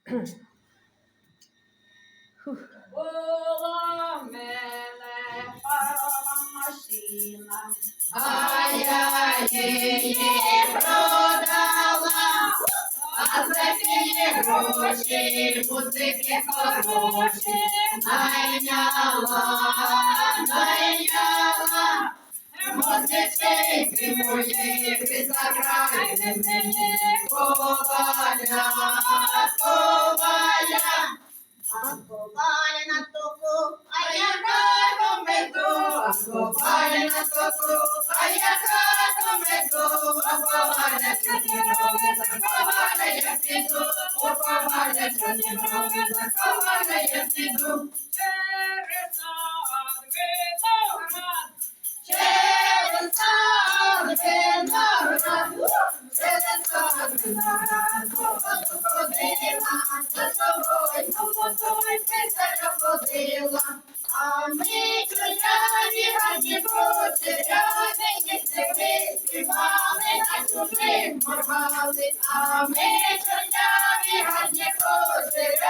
Була в мене парова машина, А я її продала, а за ті гроші музики хороші найняла. Музички мої, ви заграйте мені коваля. А коваля на току, а яка то меду, а коваля на току, а яка то меду, а коваля чотирови, за коваля я піду, у коваля чотирови, за коваля я піду. через сад виноград, Через сад виноград, воду ходила, за собою водою писаря ходила. А ми чоряві гарні кучеряві, дітки співали, на чужих моргали. А ми чоряві гарні кучеряві,